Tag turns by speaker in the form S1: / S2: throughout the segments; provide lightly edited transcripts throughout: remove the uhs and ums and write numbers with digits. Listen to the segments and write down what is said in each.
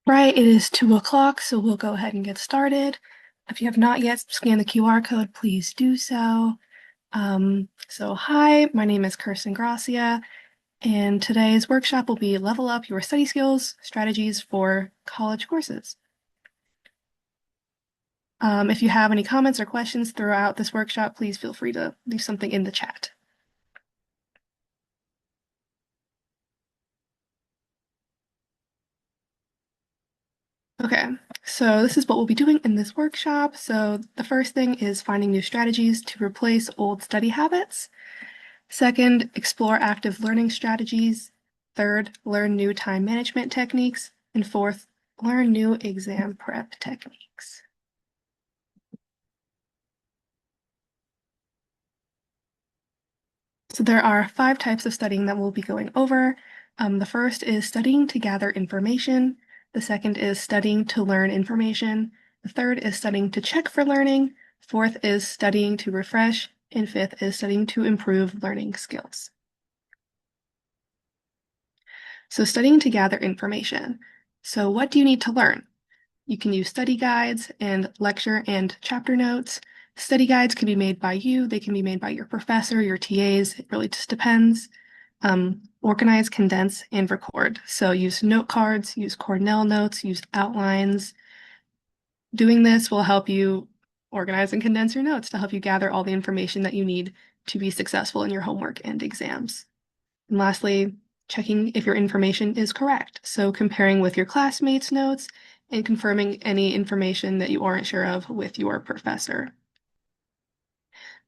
S1: Right, it is 2 o'clock, so we'll go ahead and get started. If you have not yet scanned the QR code, please do so. Hi, my name is Kirsten Gracia, and today's workshop will be Level Up Your Study Skills Strategies for College Courses. If you have any comments or questions throughout this workshop, please feel free to leave something in the chat. Okay, so this is what we'll be doing in this workshop. So the first thing is finding new strategies to replace old study habits. Second, explore active learning strategies. Third, learn new time management techniques. And fourth, learn new exam prep techniques. So there are 5 types of studying that we'll be going over. The first is studying to gather information. The second is studying to learn information. The third is studying to check for learning. Fourth is studying to refresh. And fifth is studying to improve learning skills. So studying to gather information. So what do you need to learn? You can use study guides and lecture and chapter notes. Study guides can be made by you. They can be made by your professor, your TAs. It really just depends. Organize, condense, and record. So use note cards, use Cornell notes, use outlines. Doing this will help you organize and condense your notes to help you gather all the information that you need to be successful in your homework and exams. And lastly, checking if your information is correct. So comparing with your classmates' notes and confirming any information that you aren't sure of with your professor.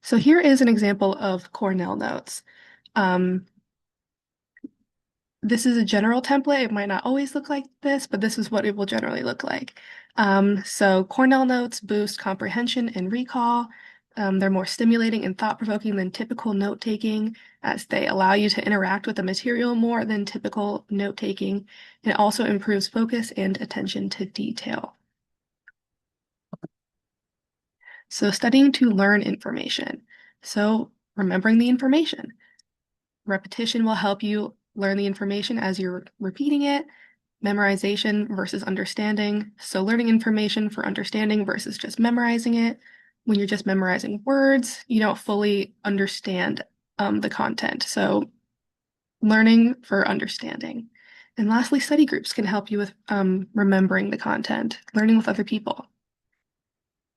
S1: So here is an example of Cornell notes. This is a general template. It might not always look like this, but this is what it will generally look like. So Cornell notes boost comprehension and recall. They're more stimulating and thought-provoking than typical note-taking, as they allow you to interact with the material more than typical note-taking. It also improves focus and attention to detail. So studying to learn information. So remembering the information. Repetition will help you learn the information as you're repeating it. Memorization versus understanding. So learning information for understanding versus just memorizing it. When you're just memorizing words, you don't fully understand the content. So learning for understanding. And lastly, study groups can help you with remembering the content, learning with other people.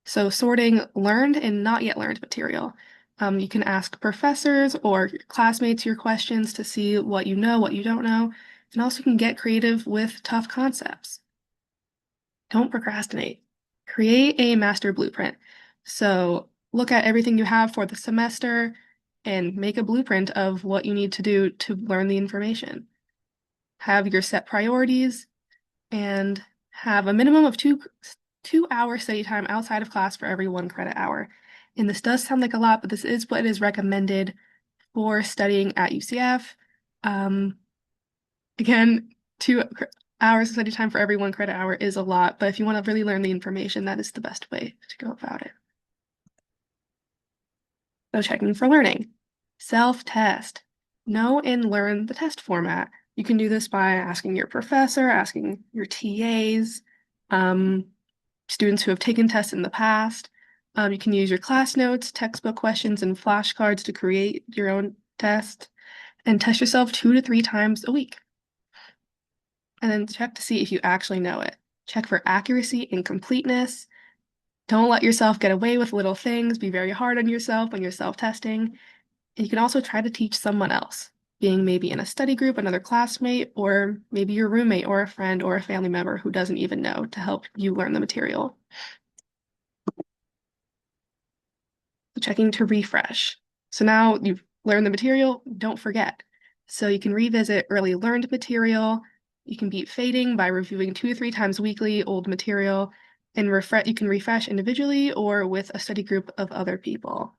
S1: So sorting learned and not yet learned material. You can ask professors or your classmates your questions to see what you know, what you don't know, and also can get creative with tough concepts. Don't procrastinate. Create a master blueprint. So look at everything you have for the semester and make a blueprint of what you need to do to learn the information. Have your set priorities and have a minimum of 2 hour study time outside of class for every 1 credit hour. And this does sound like a lot, but this is what is recommended for studying at UCF. Again, 2 hours of study time for every 1 credit hour is a lot, but if you want to really learn the information, that is the best way to go about it. So checking for learning. Self-test. Know and learn the test format. You can do this by asking your professor, asking your TAs, students who have taken tests in the past. You can use your class notes, textbook questions, and flashcards to create your own test and test yourself 2 to 3 times a week. And then check to see if you actually know it. Check for accuracy and completeness. Don't let yourself get away with little things. Be very hard on yourself when you're self-testing. And you can also try to teach someone else, being maybe in a study group, another classmate, or maybe your roommate or a friend or a family member who doesn't even know to help you learn the material. Checking to refresh. So now you've learned the material, don't forget. So you can revisit early learned material. You can beat fading by reviewing 2 to 3 times weekly old material, and you can refresh individually or with a study group of other people.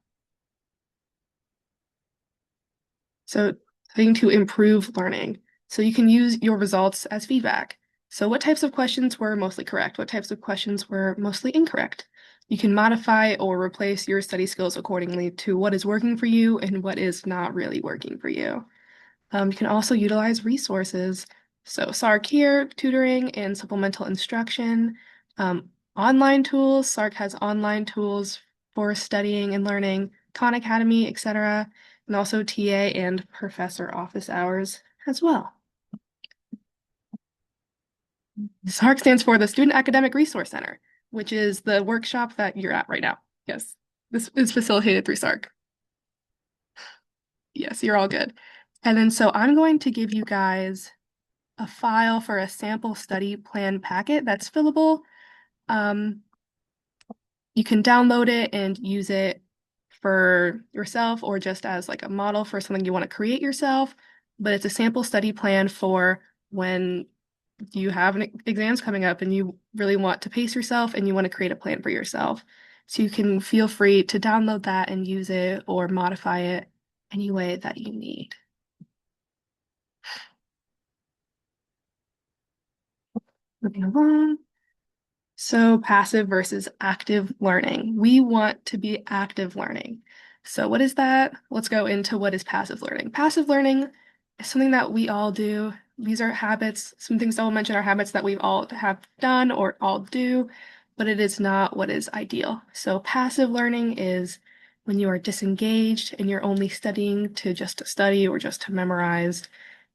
S1: So studying to improve learning. So you can use your results as feedback. So what types of questions were mostly correct? What types of questions were mostly incorrect? You can modify or replace your study skills accordingly to what is working for you and what is not really working for you. You can also utilize resources. So SARC here, tutoring and supplemental instruction. Online tools, SARC has online tools for studying and learning, Khan Academy, etc., and also TA and professor office hours as well. SARC stands for the Student Academic Resource Center, which is the workshop that you're at right now. Yes, this is facilitated through SARC. Yes, you're all good. And then so I'm going to give you guys a file for a sample study plan packet that's fillable. Um, you can download it and use it for yourself or just as like a model for something you want to create yourself. But it's a sample study plan for when you have exams coming up and you really want to pace yourself and you want to create a plan for yourself. So you can feel free to download that and use it or modify it any way that you need. Moving along. So passive versus active learning. We want to be active learning. So what is that? Let's go into what is passive learning. Passive learning is something that we all do. These are habits. Some things I will mention are habits that we all have done or all do, but it is not what is ideal. So passive learning is when you are disengaged and you're only studying to just to study or just to memorize.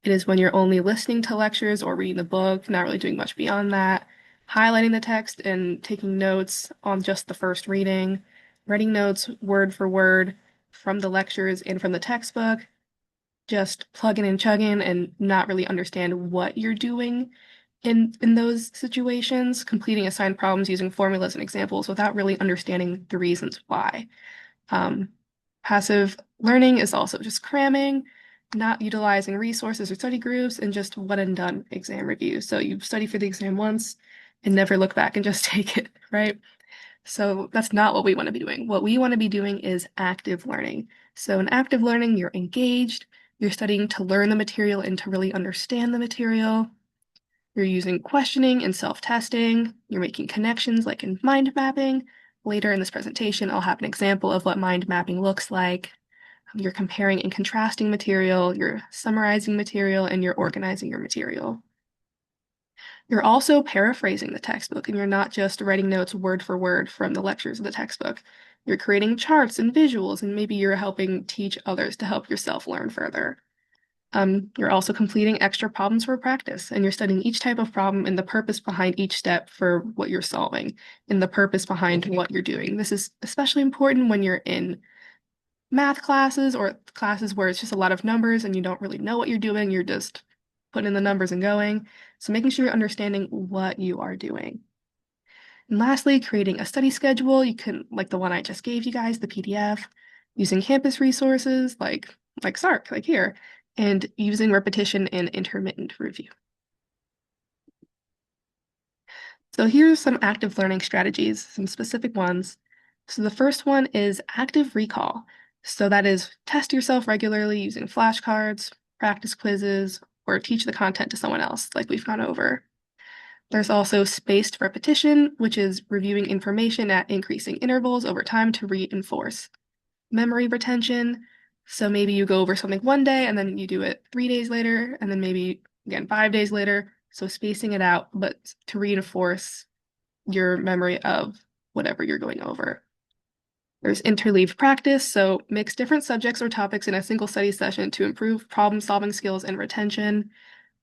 S1: It is when you're only listening to lectures or reading the book, not really doing much beyond that, highlighting the text and taking notes on just the first reading, writing notes word for word from the lectures and from the textbook, just plugging and chugging and not really understand what you're doing in those situations, completing assigned problems using formulas and examples without really understanding the reasons why. Um, Passive learning is also just cramming, not utilizing resources or study groups, and just one and done exam review. So you study for the exam once and never look back and just take it, right? So that's not what we want to be doing. What we want to be doing is active learning. So in active learning, you're engaged, you're studying to learn the material and to really understand the material. You're using questioning and self-testing. You're making connections like in mind mapping. Later in this presentation, I'll have an example of what mind mapping looks like. You're comparing and contrasting material, you're summarizing material, and you're organizing your material. You're also paraphrasing the textbook, and you're not just writing notes word for word from the lectures of the textbook. You're creating charts and visuals, and maybe you're helping teach others to help yourself learn further. You're also completing extra problems for practice, and you're studying each type of problem and the purpose behind each step for what you're solving and the purpose behind what you're doing. This is especially important when you're in math classes or classes where it's just a lot of numbers and you don't really know what you're doing. You're just putting in the numbers and going. So making sure you're understanding what you are doing. And lastly, creating a study schedule. You can, like the one I just gave you guys, the PDF, using campus resources like SARC, like here, and using repetition and intermittent review. So here's some active learning strategies, some specific ones. So the first one is active recall. So that is test yourself regularly using flashcards, practice quizzes, or teach the content to someone else, like we've gone over. There's also spaced repetition, which is reviewing information at increasing intervals over time to reinforce. Memory retention. So maybe you go over something one day and then you do it 3 days later, and then maybe again 5 days later. So spacing it out, but to reinforce your memory of whatever you're going over. There's interleaved practice, so mix different subjects or topics in a single study session to improve problem-solving skills and retention.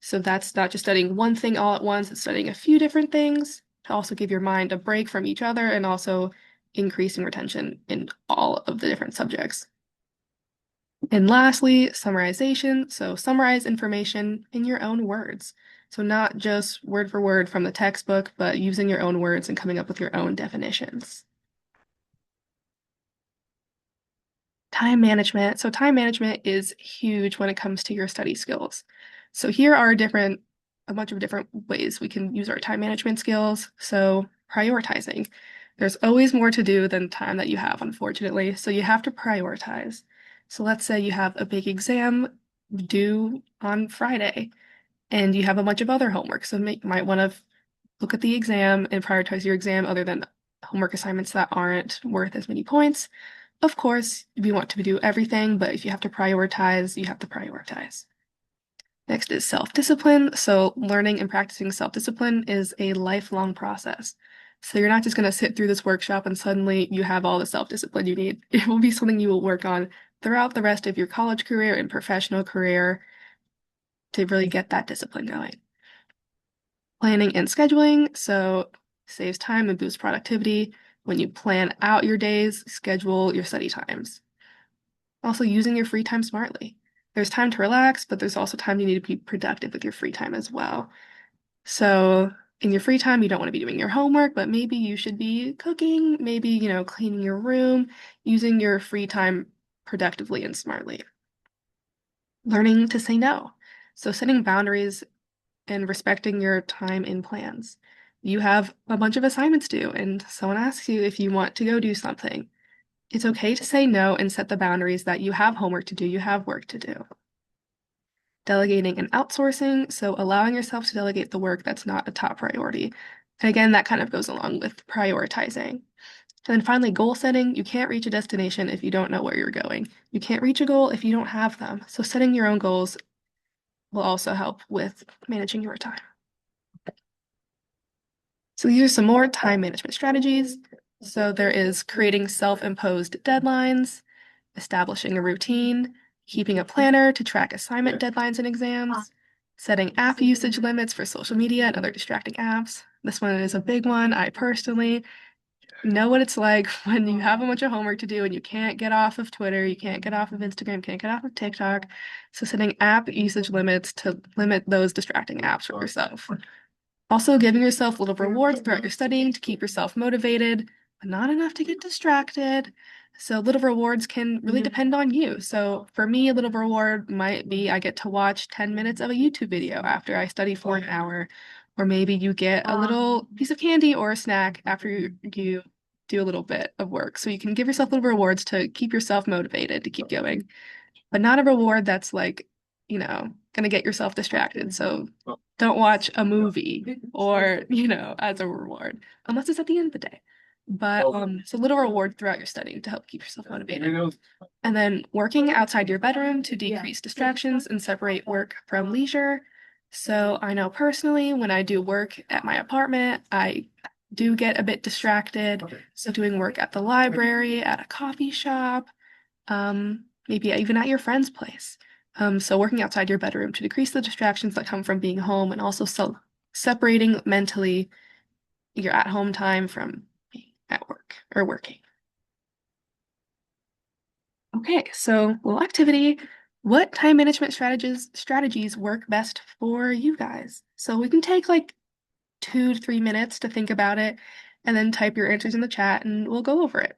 S1: So that's not just studying one thing all at once, it's studying a few different things to also give your mind a break from each other and also increasing retention in all of the different subjects. And lastly, summarization. So summarize information in your own words. So not just word for word from the textbook, but using your own words and coming up with your own definitions. Time management. So time management is huge when it comes to your study skills. So here are a bunch of different ways we can use our time management skills. So prioritizing. There's always more to do than time that you have, unfortunately. So you have to prioritize. So let's say you have a big exam due on Friday and you have a bunch of other homework. So you might want to look at the exam and prioritize your exam other than homework assignments that aren't worth as many points. Of course, we want to do everything, but if you have to prioritize, you have to prioritize. Next is self-discipline. So learning and practicing self-discipline is a lifelong process. So you're not just going to sit through this workshop and suddenly you have all the self-discipline you need. It will be something you will work on throughout the rest of your college career and professional career to really get that discipline going. Planning and scheduling, so saves time and boosts productivity when you plan out your days, schedule your study times. Also, using your free time smartly. There's time to relax, but there's also time you need to be productive with your free time as well. So, in your free time, you don't want to be doing your homework, but maybe you should be cooking, maybe, cleaning your room, using your free time productively and smartly. Learning to say no. So, setting boundaries and respecting your time in plans. You have a bunch of assignments due, and someone asks you if you want to go do something. It's okay to say no and set the boundaries that you have homework to do, you have work to do. Delegating and outsourcing, so allowing yourself to delegate the work that's not a top priority. And again, that kind of goes along with prioritizing. And then finally, goal setting. You can't reach a destination if you don't know where you're going. You can't reach a goal if you don't have them. So setting your own goals will also help with managing your time. So these are some more time management strategies. So there is creating self-imposed deadlines, establishing a routine, keeping a planner to track assignment deadlines and exams, setting app usage limits for social media and other distracting apps. This one is a big one. I personally know what it's like when you have a bunch of homework to do and you can't get off of Twitter, you can't get off of Instagram, can't get off of TikTok. So setting app usage limits to limit those distracting apps for yourself. Also, giving yourself little rewards throughout your studying to keep yourself motivated, but not enough to get distracted. So, little rewards can really depend on you. So, for me, a little reward might be I get to watch 10 minutes of a YouTube video after I study for an hour. Or maybe you get a little piece of candy or a snack after you do a little bit of work. So, you can give yourself little rewards to keep yourself motivated to keep going, but not a reward that's like, gonna get yourself distracted. So don't watch a movie or, as a reward, unless it's at the end of the day. But it's a little reward throughout your studying to help keep yourself motivated. And then working outside your bedroom to decrease distractions and separate work from leisure. So I know personally when I do work at my apartment, I do get a bit distracted. So doing work at the library, at a coffee shop, maybe even at your friend's place. So working outside your bedroom to decrease the distractions that come from being home and also separating mentally your at-home time from being at work or working. Okay, so little activity. What time management strategies work best for you guys? So we can take like 2 to 3 minutes to think about it and then type your answers in the chat and we'll go over it.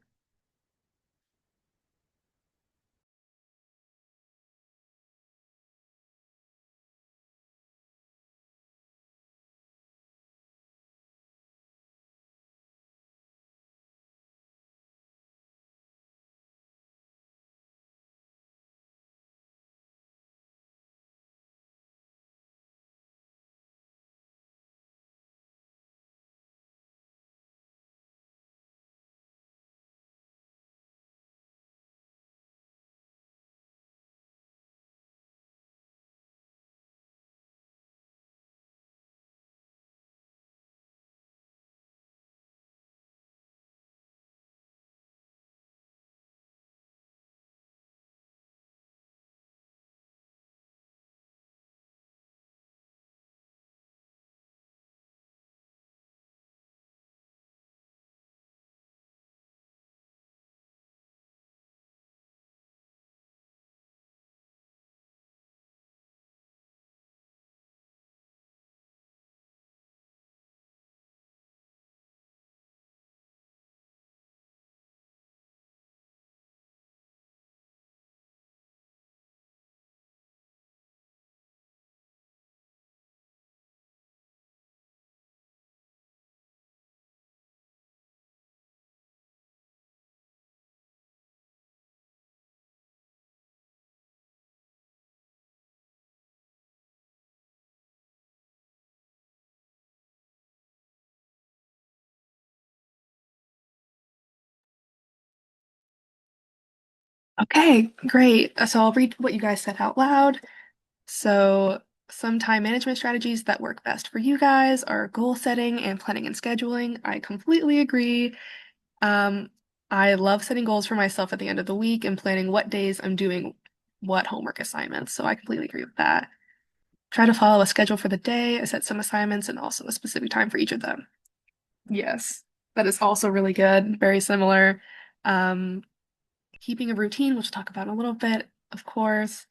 S1: Okay, great. So I'll read what you guys said out loud. So Some time management strategies that work best for you guys are goal setting and planning and scheduling. I completely agree. Um, I love setting goals for myself at the end of the week and planning what days I'm doing what homework assignments. So I completely agree with that. Try to follow a schedule for the day, set some assignments, and also a specific time for each of them. Yes, that is also really good. Very similar. Um, Keeping a routine, which we'll talk about in a little bit, of course.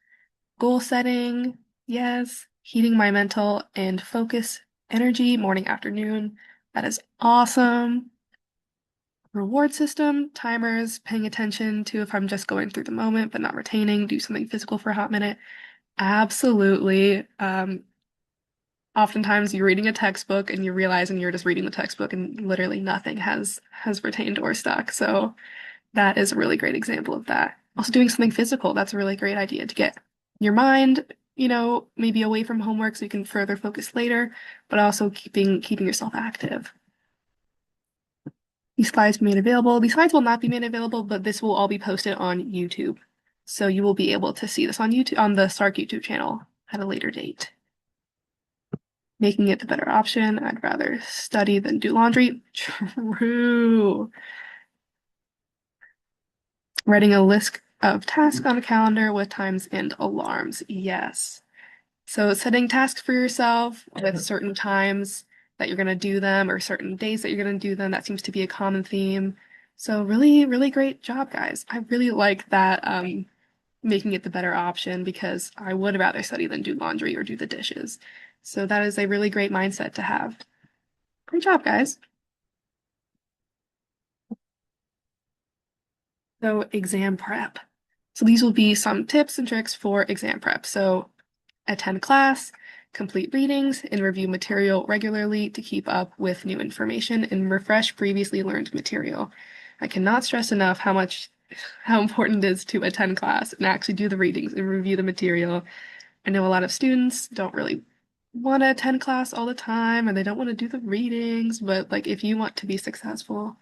S1: Goal setting, yes. Heating my mental and focus energy morning, afternoon. That is awesome. Reward system, timers, paying attention to if I'm just going through the moment but not retaining, do something physical for a hot minute. Absolutely. Oftentimes you're reading a textbook and you realize and you're just reading the textbook and literally nothing has retained or stuck. So that is a really great example of that. Also doing something physical, that's a really great idea to get your mind, maybe away from homework so you can further focus later, but also keeping yourself active. These slides be made available. These slides will not be made available, but this will all be posted on YouTube. So you will be able to see this on YouTube, on the Stark YouTube channel at a later date. Making it the better option. I'd rather study than do laundry. True. Writing a list of tasks on a calendar with times and alarms. Yes. So setting tasks for yourself with certain times that you're going to do them or certain days that you're going to do them. That seems to be a common theme. So really, really great job, guys. I really like that making it the better option because I would rather study than do laundry or do the dishes. So that is a really great mindset to have. Great job, guys. So exam prep. So these will be some tips and tricks for exam prep. So attend class, complete readings, and review material regularly to keep up with new information and refresh previously learned material. I cannot stress enough how important it is to attend class and actually do the readings and review the material. I know a lot of students don't really want to attend class all the time and they don't want to do the readings, but like if you want to be successful,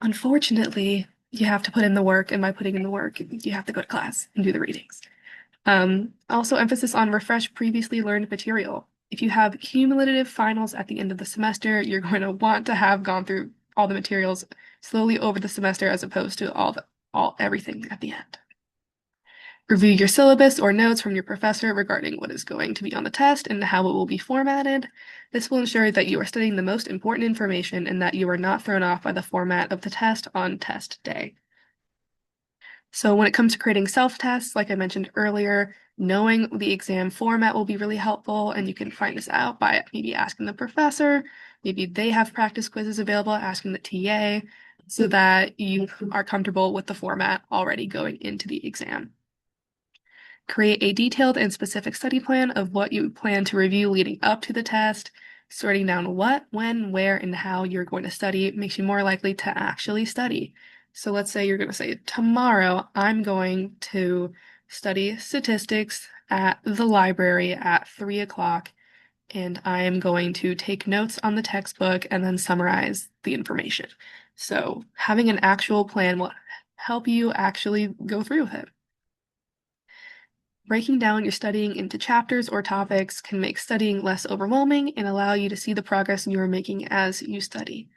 S1: unfortunately, you have to put in the work, and by putting in the work, you have to go to class and do the readings. Also emphasis on refresh previously learned material. If you have cumulative finals at the end of the semester, you're going to want to have gone through all the materials slowly over the semester as opposed to all everything at the end. Review your syllabus or notes from your professor regarding what is going to be on the test and how it will be formatted. This will ensure that you are studying the most important information and that you are not thrown off by the format of the test on test day. So when it comes to creating self-tests, like I mentioned earlier, knowing the exam format will be really helpful, and you can find this out by maybe asking the professor. Maybe they have practice quizzes available, asking the TA, so that you are comfortable with the format already going into the exam. Create a detailed and specific study plan of what you plan to review leading up to the test. Sorting down what, when, where, and how you're going to study makes you more likely to actually study. So let's say you're going to say, tomorrow I'm going to study statistics at the library at 3 o'clock, and I am going to take notes on the textbook and then summarize the information. So having an actual plan will help you actually go through with it. Breaking down your studying into chapters or topics can make studying less overwhelming and allow you to see the progress you are making as you study.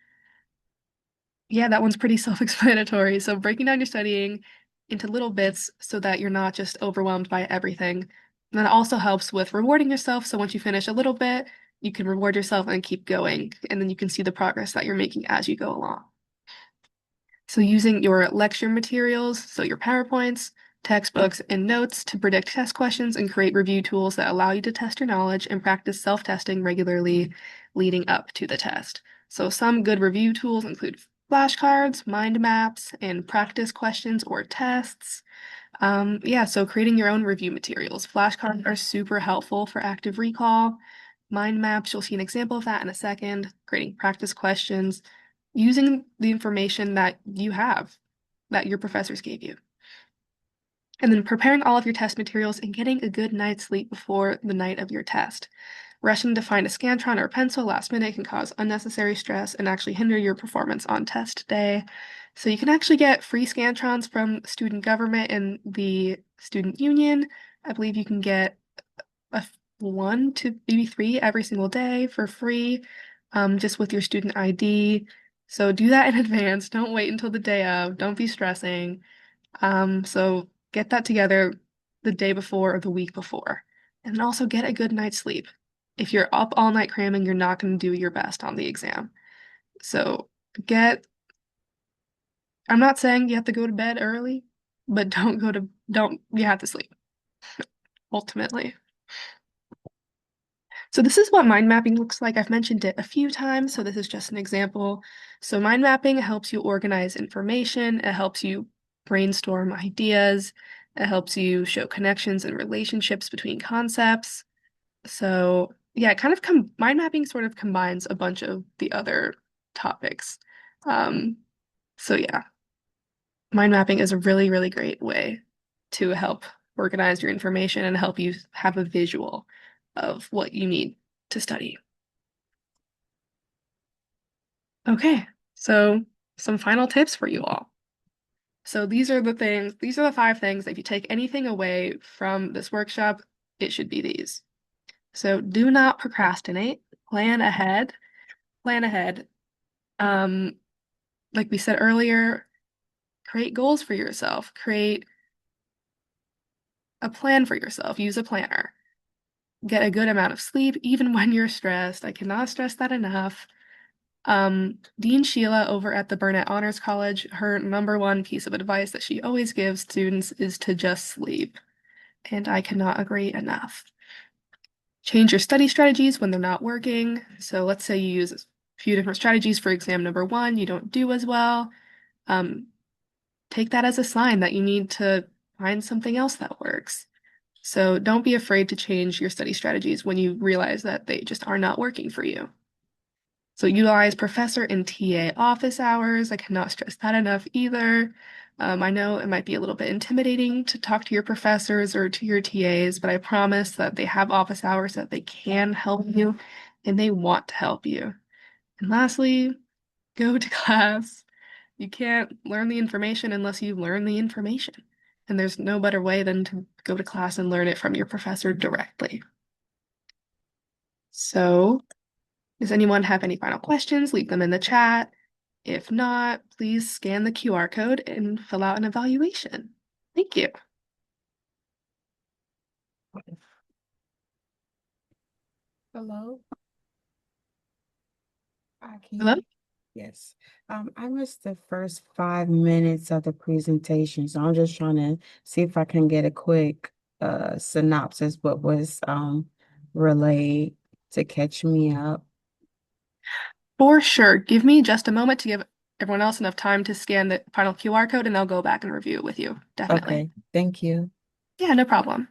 S1: Yeah, that one's pretty self-explanatory. So breaking down your studying into little bits so that you're not just overwhelmed by everything. And that also helps with rewarding yourself. So once you finish a little bit, you can reward yourself and keep going. And then you can see the progress that you're making as you go along. So using your lecture materials, so your PowerPoints, textbooks, and notes to predict test questions and create review tools that allow you to test your knowledge and practice self-testing regularly leading up to the test. So some good review tools include flashcards, mind maps, and practice questions or tests. Yeah, so creating your own review materials. Flashcards are super helpful for active recall. Mind maps, you'll see an example of that in a second. Creating practice questions, using the information that you have, that your professors gave you. And then preparing all of your test materials and getting a good night's sleep before the night of your test. Rushing to find a Scantron or a pencil last minute can cause unnecessary stress and actually hinder your performance on test day. So you can actually get free Scantrons from student government and the student union. I believe you can get one to maybe three every single day for free, just with your student ID. So do that in advance. Don't wait until the day of. Don't be stressing. So get that together the day before or the week before. And then also get a good night's sleep. If you're up all night cramming, you're not going to do your best on the exam. So get, I'm not saying you have to go to bed early, but you have to sleep, ultimately. So this is what mind mapping looks like. I've mentioned it a few times, so this is just an example. So mind mapping helps you organize information. It helps you brainstorm ideas. It helps you show connections and relationships between concepts. So yeah, it kind of com mind mapping sort of combines a bunch of the other topics. Um, so yeah, mind mapping is a really, really great way to help organize your information and help you have a visual of what you need to study. Okay, so some final tips for you all. So these are the five things that if you take anything away from this workshop, it should be these. So do not procrastinate, plan ahead, plan ahead. Um, like we said earlier, create goals for yourself, create a plan for yourself, use a planner. Get a good amount of sleep, even when you're stressed. I cannot stress that enough. Dean Sheila over at the Burnett Honors College, her number one piece of advice that she always gives students is to just sleep. And I cannot agree enough. Change your study strategies when they're not working. So let's say you use a few different strategies for exam number one, you don't do as well. Um, take that as a sign that you need to find something else that works. So don't be afraid to change your study strategies when you realize that they just are not working for you. So utilize professor and TA office hours. I cannot stress that enough either. I know it might be a little bit intimidating to talk to your professors or to your TAs, but I promise that they have office hours that they can help you and they want to help you. And lastly, go to class. You can't learn the information unless you learn the information. And there's no better way than to go to class and learn it from your professor directly. So does anyone have any final questions? Leave them in the chat. If not, please scan the QR code and fill out an evaluation. Thank you.
S2: Hello. I can.
S1: Hello?
S2: Yes. I missed the first 5 minutes of the presentation, so I'm just trying to see if I can get a quick synopsis what was relayed to catch me up.
S1: For sure. Give me just a moment to give everyone else enough time to scan the final QR code and I'll go back and review it with you. Definitely.
S2: Okay, thank you.
S1: Yeah, no problem.